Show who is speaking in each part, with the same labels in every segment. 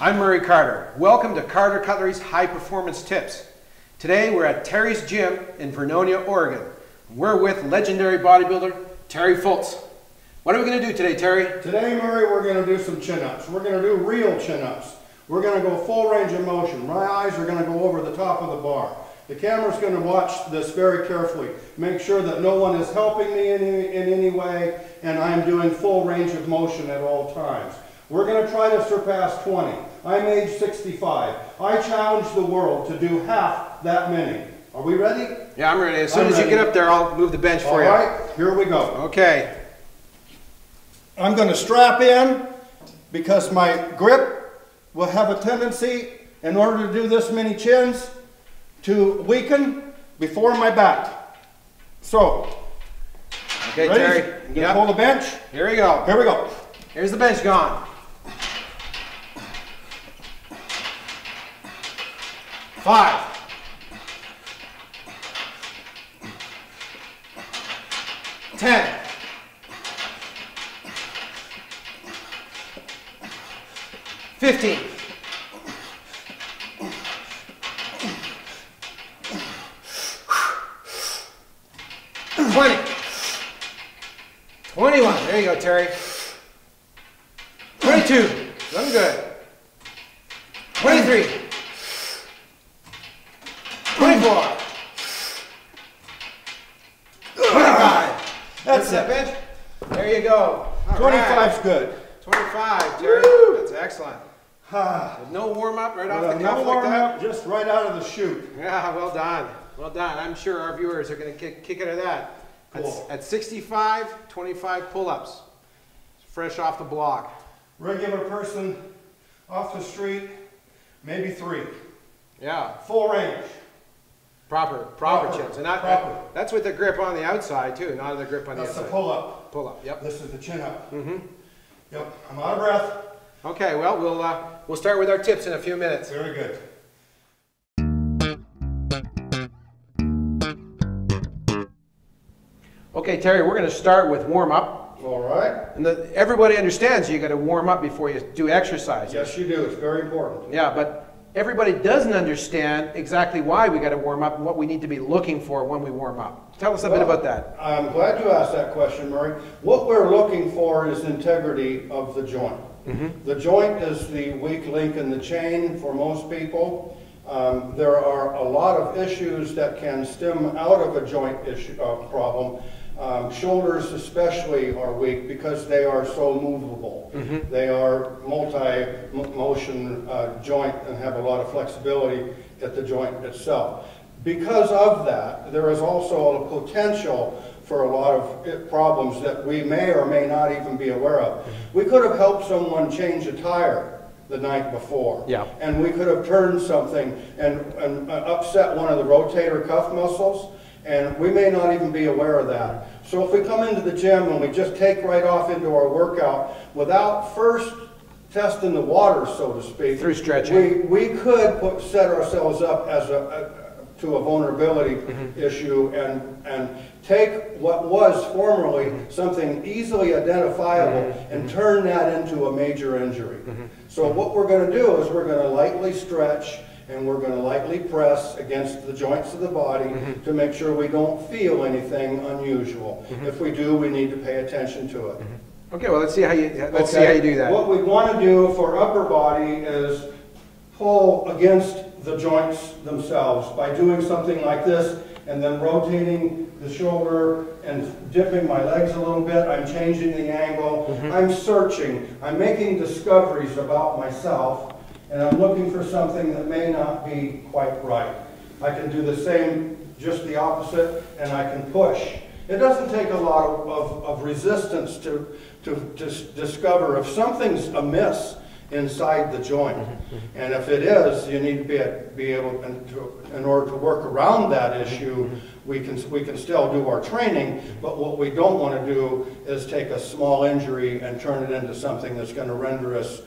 Speaker 1: I'm Murray Carter. Welcome to Carter Cutlery's High Performance Tips. Today we're at Terry's Gym in Vernonia, Oregon. We're with legendary bodybuilder Terry Fultz. What are we going to do today, Terry?
Speaker 2: Today, Murray, we're going to do some chin-ups. We're going to do real chin-ups. We're going to go full range of motion. My eyes are going to go over the top of the bar. The camera's going to watch this very carefully. Make sure that no one is helping me in any way, and I'm doing full range of motion at all times. We're going to try to surpass 20. I'm age 65. I challenge the world to do half that many. Are we ready?
Speaker 1: Yeah, I'm ready. As soon as you get up there, I'll move the bench for you.
Speaker 2: All right, here we go.
Speaker 1: Okay.
Speaker 2: I'm going to strap in because my grip will have a tendency, in order to do this many chins, to weaken before my back. So,
Speaker 1: okay,
Speaker 2: ready?
Speaker 1: Terry.
Speaker 2: You gonna pull the bench?
Speaker 1: Here we go.
Speaker 2: Here we go.
Speaker 1: Here's the bench gone. 5. 10. 15. 20. 21. There you go, Terry. 22. Looking good. 23. 24. 25. That's that bench. There you go.
Speaker 2: 25's good.
Speaker 1: 25, Terry.
Speaker 2: Woo!
Speaker 1: That's excellent. With no warm-up right off the cuff
Speaker 2: No
Speaker 1: like
Speaker 2: warm-up,
Speaker 1: that?
Speaker 2: just right out of the chute.
Speaker 1: Yeah, well done. Well done. I'm sure our viewers are going to kick out of that.
Speaker 2: Cool.
Speaker 1: At 65, 25 pull-ups. Fresh off the block.
Speaker 2: Regular person off the street, maybe 3.
Speaker 1: Yeah.
Speaker 2: Full range.
Speaker 1: Proper chins. And that's with the grip on the outside too, not the grip on the
Speaker 2: That's
Speaker 1: inside.
Speaker 2: the pull-up.
Speaker 1: Pull-up, yep.
Speaker 2: This is the chin-up.
Speaker 1: Mm-hmm.
Speaker 2: Yep, I'm out of breath.
Speaker 1: Okay, well, we'll start with our tips in a few minutes.
Speaker 2: Very good.
Speaker 1: Okay, Terry, we're going to start with warm-up.
Speaker 2: All right.
Speaker 1: And everybody understands you got to warm up before you do exercise.
Speaker 2: Yes, you do. It's very important.
Speaker 1: Yeah, but everybody doesn't understand exactly why we got to warm up and what we need to be looking for when we warm up. Tell us a bit about that.
Speaker 2: I'm glad you asked that question, Murray. What we're looking for is integrity of the joint. Mm-hmm. The joint is the weak link in the chain for most people. There are a lot of issues that can stem out of a joint problem. Shoulders especially are weak because they are so movable. Mm-hmm. They are multi-motion joint and have a lot of flexibility at the joint itself. Because of that, there is also a potential for a lot of problems that we may or may not even be aware of. We could have helped someone change a tire the night before. Yeah. And we could have turned something and upset one of the rotator cuff muscles, and we may not even be aware of that. So if we come into the gym and we just take right off into our workout without first testing the water, so to speak,
Speaker 1: through stretching,
Speaker 2: we could set ourselves up as to a vulnerability issue and take what was formerly something easily identifiable and turn that into a major injury. So what we're going to do is we're going to lightly stretch and we're going to lightly press against the joints of the body to make sure we don't feel anything unusual. If we do, we need to pay attention to it.
Speaker 1: Okay, well, let's see how you do that.
Speaker 2: What we want to do for upper body is pull against the joints themselves by doing something like this and then rotating the shoulder and dipping my legs a little bit. I'm changing the angle. I'm searching. I'm making discoveries about myself, and I'm looking for something that may not be quite right. I can do the same, just the opposite, and I can push. It doesn't take a lot of resistance to discover if something's amiss inside the joint. And if it is, you need to be able to, in order to work around that issue, we can still do our training, but what we don't want to do is take a small injury and turn it into something that's going to render us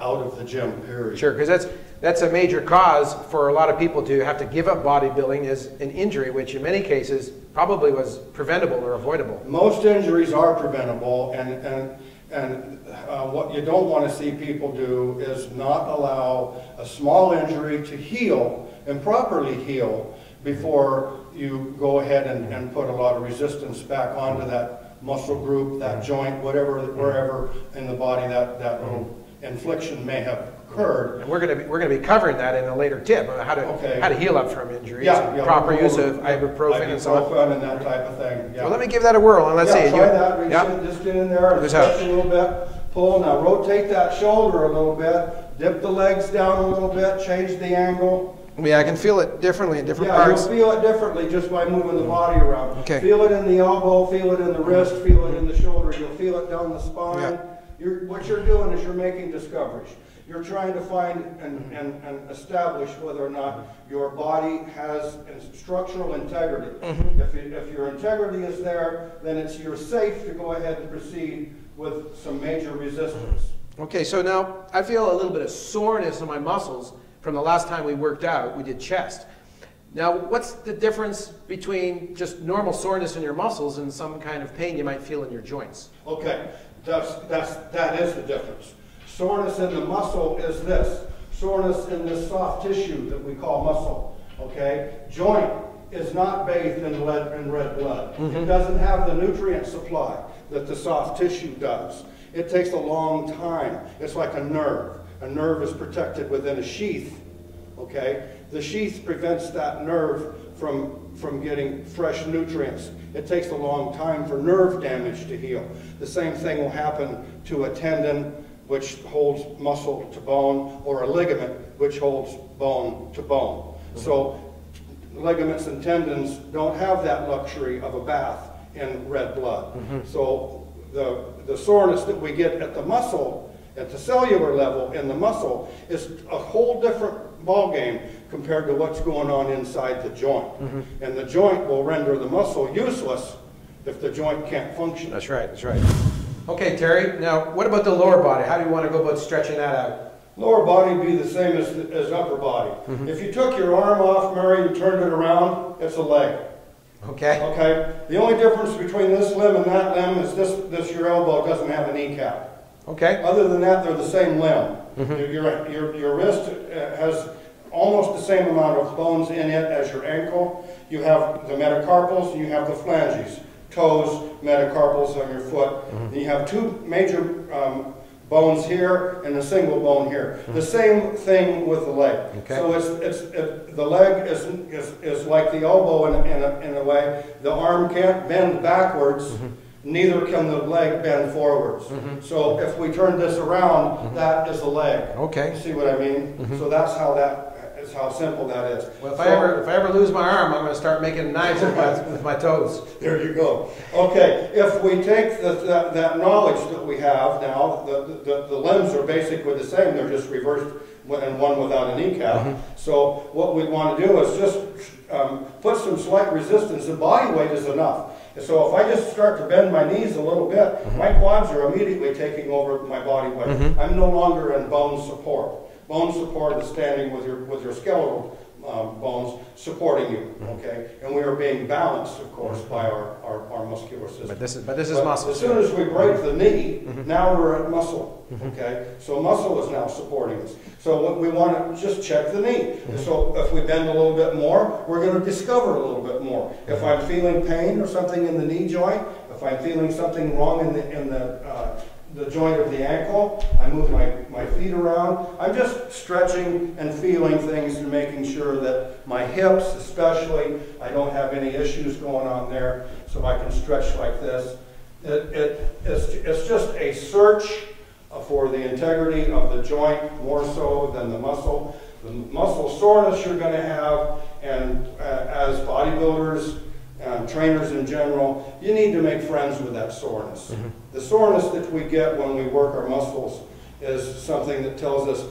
Speaker 2: out of the gym, period.
Speaker 1: Sure, because that's a major cause for a lot of people to have to give up bodybuilding, is an injury, which in many cases probably was preventable or avoidable.
Speaker 2: Most injuries are preventable, and what you don't want to see people do is not allow a small injury to heal and properly heal before you go ahead and put a lot of resistance back onto that muscle group, that joint, whatever, wherever in the body that little infliction may have occurred.
Speaker 1: And we're going to be covering that in a later tip, how to heal up from injuries, proper use of ibuprofen and so on.
Speaker 2: And that type of thing. Yeah.
Speaker 1: Well, let me give that a whirl and let's see.
Speaker 2: Try that. Just get in there and stretch a little bit. Pull. Now rotate that shoulder a little bit. Dip the legs down a little bit. Change the angle.
Speaker 1: Yeah, I can feel it differently in different parts.
Speaker 2: Yeah, you'll feel it differently just by moving the body around.
Speaker 1: Okay.
Speaker 2: Feel it in the elbow, feel it in the wrist, feel it in the shoulder. You'll feel it down the spine.
Speaker 1: Yeah.
Speaker 2: What you're doing is you're making discoveries. You're trying to find and establish whether or not your body has structural integrity. If your integrity is there, then you're safe to go ahead and proceed with some major resistance.
Speaker 1: Okay, so now I feel a little bit of soreness in my muscles from the last time we worked out. We did chest. Now, what's the difference between just normal soreness in your muscles and some kind of pain you might feel in your joints?
Speaker 2: Okay, that is the difference. Soreness in the muscle is this. Soreness in this soft tissue that we call muscle. Okay? Joint is not bathed in red blood. It doesn't have the nutrient supply that the soft tissue does. It takes a long time. It's like a nerve. A nerve is protected within a sheath. Okay? The sheath prevents that nerve from getting fresh nutrients. It takes a long time for nerve damage to heal. The same thing will happen to a tendon, which holds muscle to bone, or a ligament, which holds bone to bone. So ligaments and tendons don't have that luxury of a bath in red blood. So the soreness that we get at the muscle, at the cellular level in the muscle, is a whole different ball game compared to what's going on inside the joint. And the joint will render the muscle useless if the joint can't function.
Speaker 1: That's right, that's right. Okay, Terry, now what about the lower body? How do you want to go about stretching that out?
Speaker 2: Lower body would be the same as upper body. If you took your arm off, Murray, and turned it around, it's a leg.
Speaker 1: Okay.
Speaker 2: Okay. The only difference between this limb and that limb is this your elbow doesn't have a kneecap.
Speaker 1: Okay.
Speaker 2: Other than that, they're the same limb. Your wrist has almost the same amount of bones in it as your ankle. You have the metacarpals and you have the phalanges. Toes, metacarpals on your foot. And you have two major bones here and a single bone here. The same thing with the leg.
Speaker 1: Okay.
Speaker 2: So the leg is like the elbow in a way. The arm can't bend backwards. Neither can the leg bend forwards. So if we turn this around, that is a leg.
Speaker 1: Okay.
Speaker 2: See what I mean? So that's how simple that is.
Speaker 1: Well, if I ever lose my arm, I'm going to start making knives with my toes.
Speaker 2: There you go. Okay, if we take that knowledge that we have now, the limbs are basically the same. They're just reversed and one without a kneecap. So what we want to do is just put some slight resistance. The body weight is enough. So if I just start to bend my knees a little bit, my quads are immediately taking over my body weight. I'm no longer in bone support. Bone support is standing with your skeletal bones supporting you, okay? And we are being balanced, of course, by our muscular system.
Speaker 1: But this is muscle.
Speaker 2: As soon as we break the knee, now we're at muscle, okay? So muscle is now supporting us. So we want to just check the knee. So if we bend a little bit more, we're going to discover a little bit more. If I'm feeling pain or something in the knee joint, if I'm feeling something wrong in the joint of the ankle, I move my feet around. I'm just stretching and feeling things and making sure that my hips especially, I don't have any issues going on there, so I can stretch like this. It's just a search for the integrity of the joint more so than the muscle. The muscle soreness you're going to have, and as bodybuilders, trainers in general, you need to make friends with that soreness. The soreness that we get when we work our muscles is something that tells us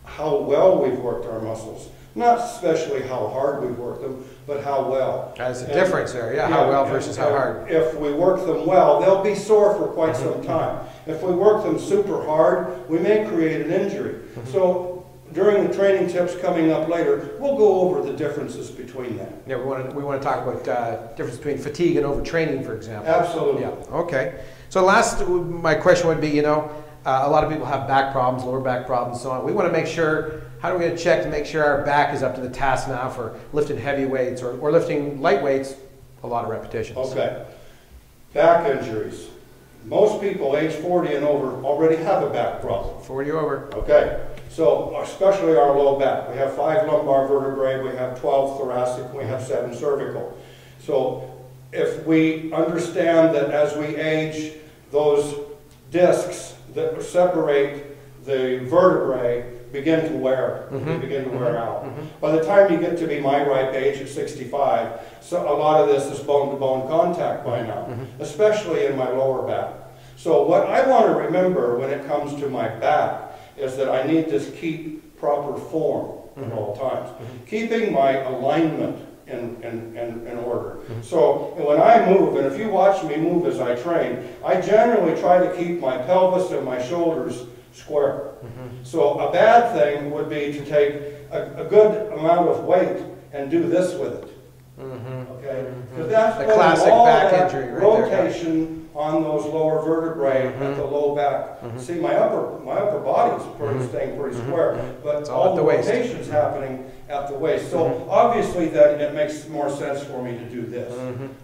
Speaker 2: how well we've worked our muscles. Not especially how hard we've worked them, but how well.
Speaker 1: There's a difference there, how well versus how hard.
Speaker 2: If we work them well, they'll be sore for quite some time. If we work them super hard, we may create an injury. So during the training tips coming up later, we'll go over the differences between that.
Speaker 1: Yeah, we want to talk about difference between fatigue and overtraining, for example.
Speaker 2: Absolutely.
Speaker 1: Yeah. Okay. So my question would be, A lot of people have back problems, lower back problems, so on. We want to make sure, how do we get a check to make sure our back is up to the task now for lifting heavy weights or lifting light weights, a lot of repetitions.
Speaker 2: Okay. Back injuries. Most people age 40 and over already have a back problem.
Speaker 1: 40 over.
Speaker 2: Okay. So especially our low back. We have 5 lumbar vertebrae, we have 12 thoracic, we have 7 cervical. So if we understand that as we age, those discs that separate the vertebrae begin to wear, they begin to wear out. By the time you get to be my ripe age at 65, so a lot of this is bone-to-bone contact by now, especially in my lower back. So what I want to remember when it comes to my back is that I need to keep proper form at all times. Keeping my alignment in order. So when I move, and if you watch me move as I train, I generally try to keep my pelvis and my shoulders square. So a bad thing would be to take a good amount of weight and do this with it. Okay? Because that's
Speaker 1: the classic
Speaker 2: all
Speaker 1: back
Speaker 2: that
Speaker 1: injury right
Speaker 2: rotation on those lower vertebrae at the low back. See, my upper body's staying pretty square, but all the rotation's happening at the waist. So obviously then it makes more sense for me to do this,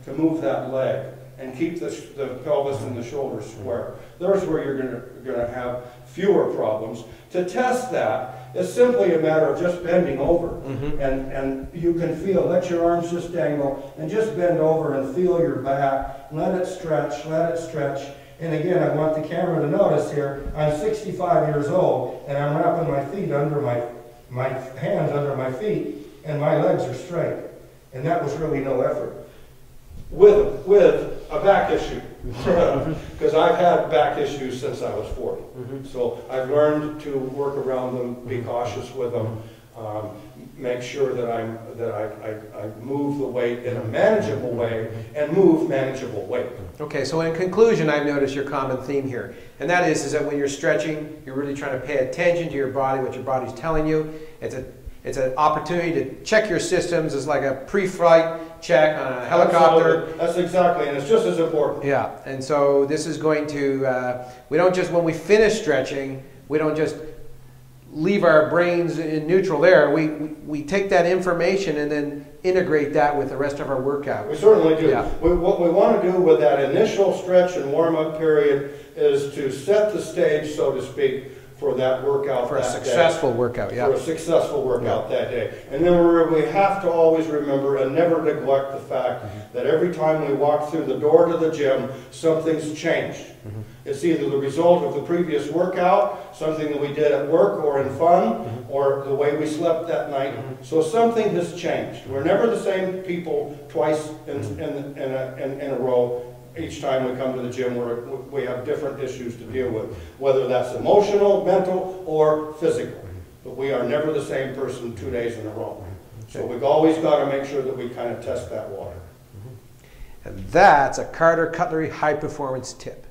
Speaker 2: to move that leg and keep the pelvis and the shoulders square. There's where you're going to have fewer problems. To test that, it's simply a matter of just bending over, and you can feel, let your arms just dangle, and just bend over and feel your back. Let it stretch, let it stretch. And again, I want the camera to notice here, I'm 65 years old, and I'm wrapping my feet under my hands under my feet, and my legs are straight. And that was really no effort. With a back issue, because I've had back issues since I was 40. So I've learned to work around them, be cautious with them, make sure that I move the weight in a manageable way and move manageable weight.
Speaker 1: Okay, so in conclusion, I've noticed your common theme here, and that is that when you're stretching, you're really trying to pay attention to your body, what your body's telling you. It's an opportunity to check your systems. It's like a pre-flight check on a helicopter.
Speaker 2: Absolutely. That's exactly, and it's just as important.
Speaker 1: Yeah, and so this is going to, we don't just, when we finish stretching, we don't just leave our brains in neutral there. We take that information and then integrate that with the rest of our workout.
Speaker 2: We certainly do.
Speaker 1: Yeah.
Speaker 2: What we want to do with that initial stretch and warm-up period is to set the stage, so to speak, for that workout
Speaker 1: for a successful workout, yeah.
Speaker 2: For a successful workout that day. And then we have to always remember and never neglect the fact that every time we walk through the door to the gym, something's changed. It's either the result of the previous workout, something that we did at work or in fun, or the way we slept that night. So something has changed. We're never the same people twice in a row. Each time we come to the gym, we have different issues to deal with, whether that's emotional, mental, or physical. But we are never the same person 2 days in a row. So we've always got to make sure that we kind of test that water.
Speaker 1: And that's a Carter Cutlery high performance tip.